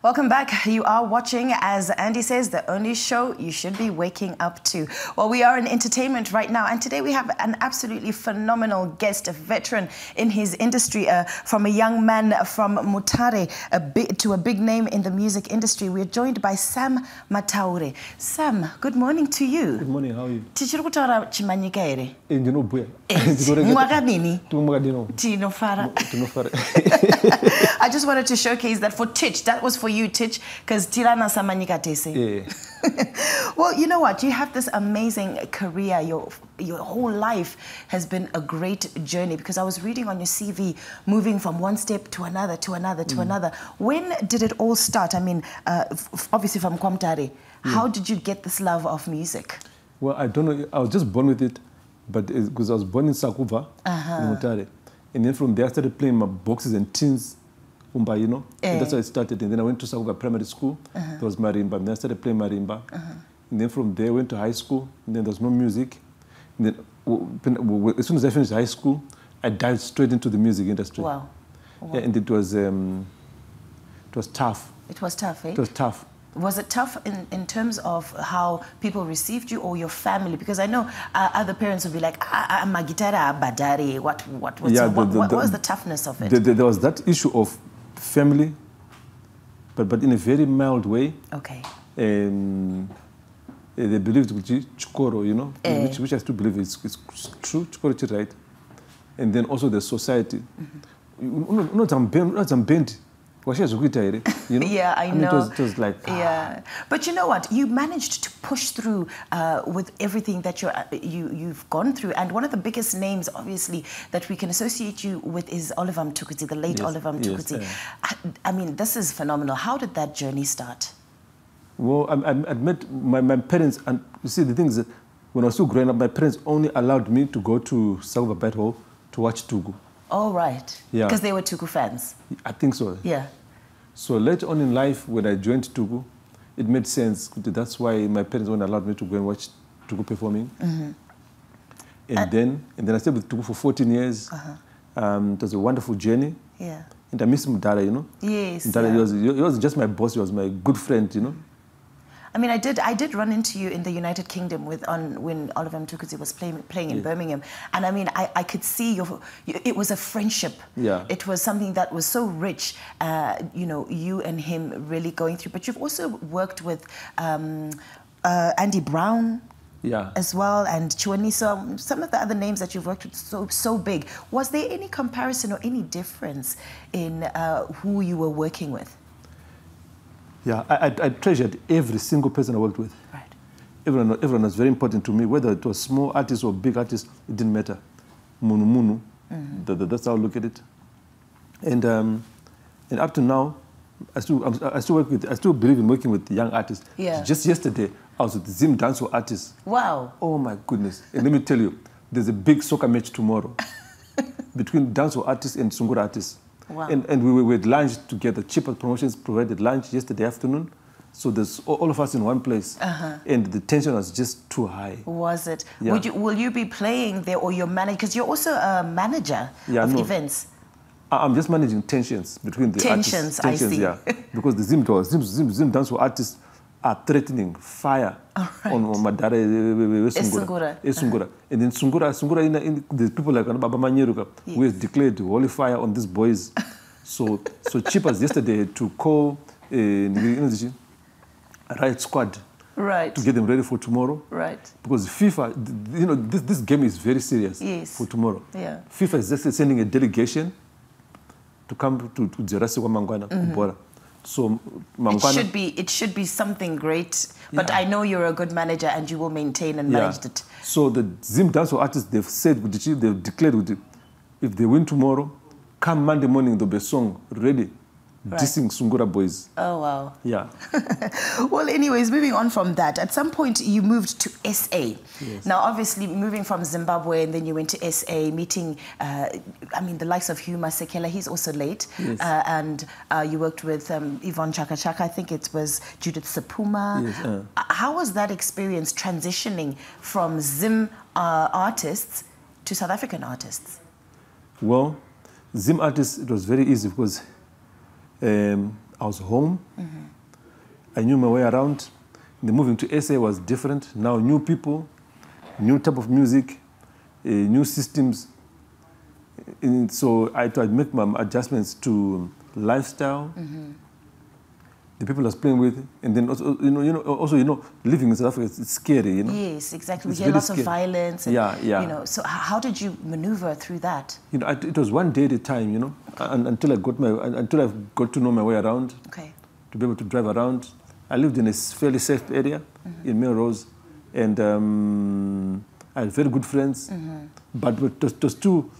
Welcome back. You are watching, as Andy says, the only show you should be waking up to. Well, we are in entertainment right now, and today we have an absolutely phenomenal guest, a veteran in his industry, from a young man from Mutaure to a big name in the music industry. We're joined by Sam Mataure. Sam, good morning to you. Good morning, how are you? Tichirukutaura chimanyika ere? Ndinobuya. Mwakadini? I just wanted to showcase that for Titch. That was for you, Titch, because Tirana Samanyika Tese. Yeah. Well, you know what? You have this amazing career. Your whole life has been a great journey, because I was reading on your CV, moving from one step to another, to another, to another. When did it all start? I mean, obviously from Mutaure. How did you get this love of music? Well, I don't know. I was just born with it, but because I was born in Sakuva, in Mutaure. And then from there, I started playing my boxes and tins. And that's how I started. And then I went to Sakuga Primary School. There was marimba. And then I started playing marimba. And then from there, I went to high school. And then there was no music. And then as soon as I finished high school, I dived straight into the music industry. Wow. Yeah, and it was tough. It was tough, eh? It was tough. Was it tough in terms of how people received you or your family? Because I know other parents would be like, I'm a guitar badari. What was the toughness of it? There was that issue of family, but in a very mild way. Okay. They believed Chukoro, which I still believe is true. Chukoro is right. And then also the society. Yeah, I know. It was like... Yeah. But you know what? You managed to push through with everything that you've gone through. And one of the biggest names, obviously, that we can associate you with is Mtukudzi, the late Mtukudzi. Yes. I mean, this is phenomenal. How did that journey start? Well, I met my parents, and you see, the thing is that when I was still growing up, my parents only allowed me to go to Sakuva Bad Hall to watch Tugu. Oh, right. Yeah. Because they were Tugu fans. I think so. Yeah. So later on in life, when I joined Tugu, it made sense. That's why my parents only allowed me to go and watch Tugu performing. And then I stayed with Tugu for 14 years. It was a wonderful journey. Yeah. And I miss Mudara, Yes. Mudara, he was just my boss. He was my good friend, I mean, I did run into you in the United Kingdom when Mtukudzi was playing in Birmingham, and I mean, I could see it was a friendship. Yeah. It was something that was so rich, you and him really going through. But you've also worked with Andy Brown. Yeah. As well, and Chiwaniso, some of the other names that you've worked with, so big. Was there any comparison or any difference in who you were working with? Yeah, I treasured every single person I worked with. Right. Everyone was very important to me, whether it was small artists or big artists, it didn't matter. Munu. That's how I look at it. And up to now, I still believe in working with young artists. Yeah. Just yesterday, I was with Zim Dancehall artists. Wow. Oh my goodness. And let me tell you, there's a big soccer match tomorrow between dancehall artists and Sungura artists. Wow. And we were at lunch together. Cheaper Promotions provided lunch yesterday afternoon. So there's all of us in one place. And the tension was just too high. Was it? Yeah. Will you be playing there, or you're managing? Because you're also a manager of events. I'm just managing tensions between the artists. I see. Yeah. Because the Zim Dancehall artists are threatening fire on Madara, Sungura. And then Sungura, the people like Baba Manyeruka, who has declared holy fire on these boys. So Chipas yesterday to call a riot squad, right, to get them ready for tomorrow. Right. Because FIFA, this game is very serious for tomorrow. Yeah. FIFA is just sending a delegation to come to Zerasi Mangwana, Bora. So it should be something great, but I know you're a good manager and you will maintain and manage it. So the Zim Dancehall artists, they've declared if they win tomorrow, come Monday morning there'll be a song ready, dissing Sungura boys. Oh wow. Yeah. Well, anyways, moving on from that, at some point you moved to SA. Yes. Now, obviously, moving from Zimbabwe and then you went to SA, meeting, the likes of Hugh Masekela, he's also late. Yes. And you worked with Yvonne Chaka Chaka, I think it was Judith Sapuma. Yes. How was that experience transitioning from Zim artists to South African artists? Well, Zim artists, it was very easy because I I was home. I knew my way around. The moving to SA was different. Now new people, new type of music, new systems. And so I tried to make my adjustments to lifestyle, the people I was playing with, and then also, living in South Africa, it's scary, Yes, exactly. It's We hear lots scary. of violence. And, Yeah. So how did you maneuver through that? It was one day at a time, until I got to know my way around. Okay. To be able to drive around. I lived in a fairly safe area in Melrose, and I had very good friends. But it was too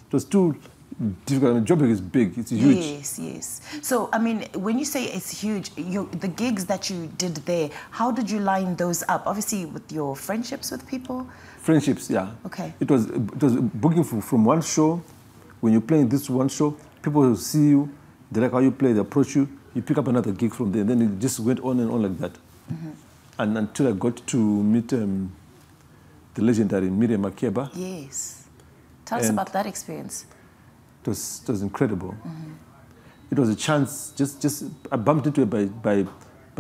difficult. I mean, Joburg is big; it's huge. Yes. So, I mean, when you say it's huge, the gigs that you did there, how did you line those up? Obviously, with your friendships with people. Friendships, yeah. Okay. It was booking from one show. When you're playing this one show, people will see you. They like how you play. They approach you. You pick up another gig from there. And then it just went on and on like that. And until I got to meet the legendary Miriam Makeba. Yes. Tell us about that experience. It was incredible. It was a chance. Just I bumped into it by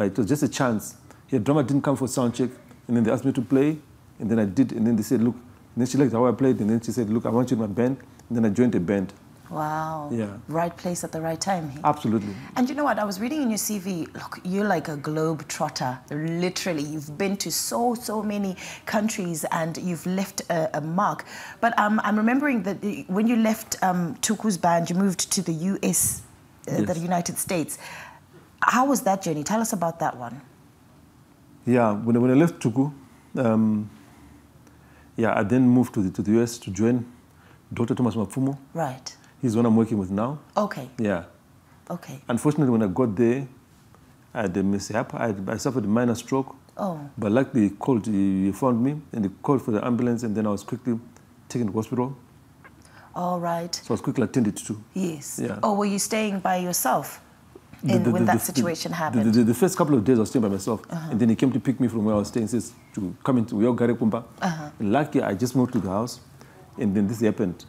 it was just a chance. The drummer didn't come for sound check, and then they asked me to play, and then I did, and then they said, look, and then she liked how I played, and then she said, look, I want you in my band, and then I joined the band. Wow. Yeah. Right place at the right time. Absolutely. And you know what? I was reading in your CV, look, you're like a globe trotter. Literally, you've been to so many countries and you've left a mark. But I'm remembering that when you left Mtukudzi band, you moved to the US, the United States. How was that journey? Tell us about that one. Yeah, when I left Tuku, I then moved to the US to join Dr. Thomas Mapfumo. Right. He's the one I'm working with now. Okay. Yeah. Okay. Unfortunately, when I got there, I had a mishap. I suffered a minor stroke. Oh. But luckily, he found me, and he called for the ambulance, and then I was quickly taken to hospital. All right. So I was quickly attended to. Yes. Yeah. Oh, were you staying by yourself when that situation happened? The first couple of days I was staying by myself, and then he came to pick me from where I was staying, says to come into Uyogare Kumba. And luckily, I just moved to the house, and then this happened.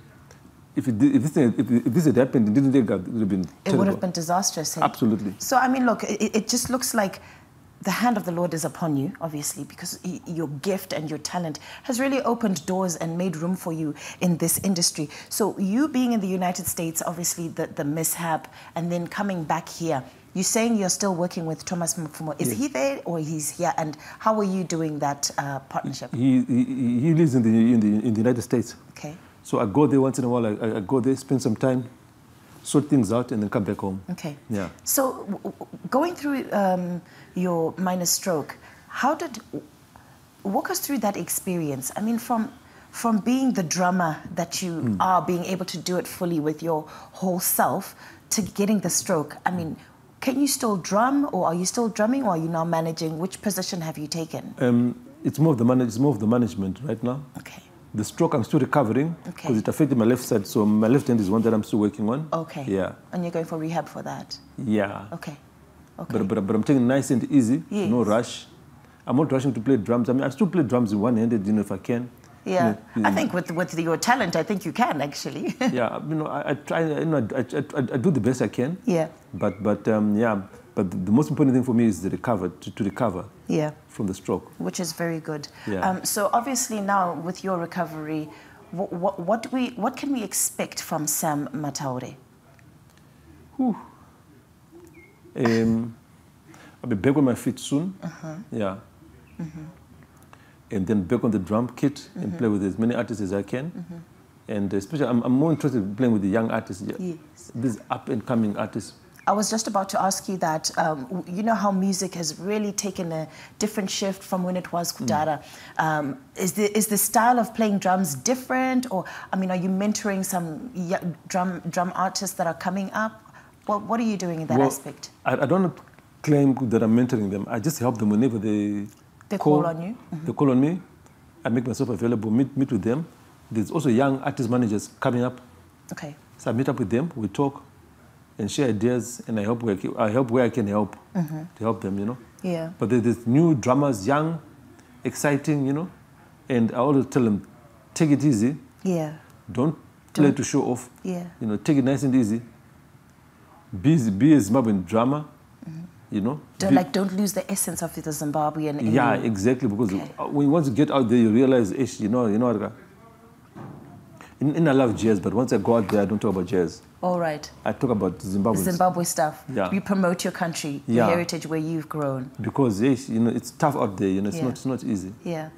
If this had happened, it would have been terrible. It would have been disastrous. Hey? Absolutely. So, I mean, look, it just looks like the hand of the Lord is upon you, obviously, because your gift and your talent has really opened doors and made room for you in this industry. So you being in the United States, obviously the mishap, and then coming back here, you're saying you're still working with Thomas Mapfumo. Is he there or he's here? And how are you doing that partnership? He lives in the United States. Okay. So I go there once in a while. I go there, spend some time, sort things out, and then come back home. Okay. Yeah. So going through your minor stroke, walk us through that experience. I mean, from being the drummer that you are, being able to do it fully with your whole self, to getting the stroke. I mean, can you still drum, or are you still drumming, or are you now managing? Which position have you taken? It's more of the management right now. Okay. The stroke, I'm still recovering because it affected my left side. So my left hand is one that I'm still working on. Okay. Yeah. And you're going for rehab for that? Yeah. Okay. But I'm taking it nice and easy. Yes. No rush. I'm not rushing to play drums. I mean, I still play drums in one-handed, if I can. Yeah. I think with your talent, I think you can actually. Yeah. I try. I do the best I can. Yeah. But the most important thing for me is to recover. Yeah. From the stroke. Which is very good. Yeah. So obviously now with your recovery, what can we expect from Sam Mataure? I'll be back on my feet soon. Yeah. And then back on the drum kit and play with as many artists as I can. And especially, I'm more interested in playing with the young artists. Yes. These up and coming artists. I was just about to ask you that, you know how music has really taken a different shift from when it was Kudara. Is the style of playing drums different? Or, I mean, are you mentoring some drum artists that are coming up? What are you doing in that aspect? I don't claim that I'm mentoring them. I just help them whenever they call on you? They call on me. I make myself available, meet with them. There's also young artist managers coming up. Okay. So I meet up with them, we talk, and share ideas, and I help where I can help to help them, Yeah. But there's new drummers, young, exciting, and I always tell them, take it easy. Yeah. Don't play to show off. Yeah. Take it nice and easy. Be a Zimbabwean drummer, you know. Don't lose the essence of the Zimbabwean. Yeah, exactly, because when you want to get out there, you realize, you know, I love jazz, but once I go out there, I don't talk about jazz. All right. I talk about Zimbabwe stuff. Yeah. You promote your country, your heritage, where you've grown. Because, you know, it's tough out there, you know, it's not easy. Yeah.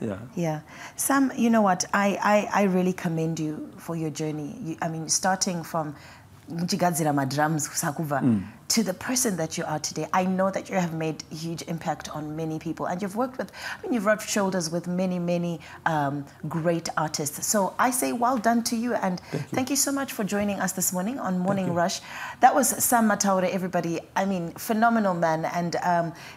Sam, you know what? I really commend you for your journey. I mean, starting from Mtukudzi drums to the person that you are today. I know that you have made a huge impact on many people, and you've worked with, you've rubbed shoulders with many great artists. So I say well done to you, and thank you so much for joining us this morning on Morning Rush. That was Sam Mataure, everybody. I mean, phenomenal man, and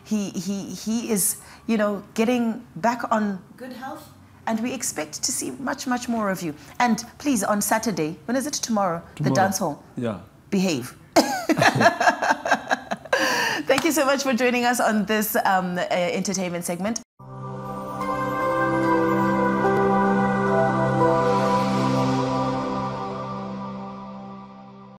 he is, you know, getting back on good health. And we expect to see much more of you. And please, on Saturday, when is it? Tomorrow. The dance hall. Yeah. Behave. Thank you so much for joining us on this entertainment segment.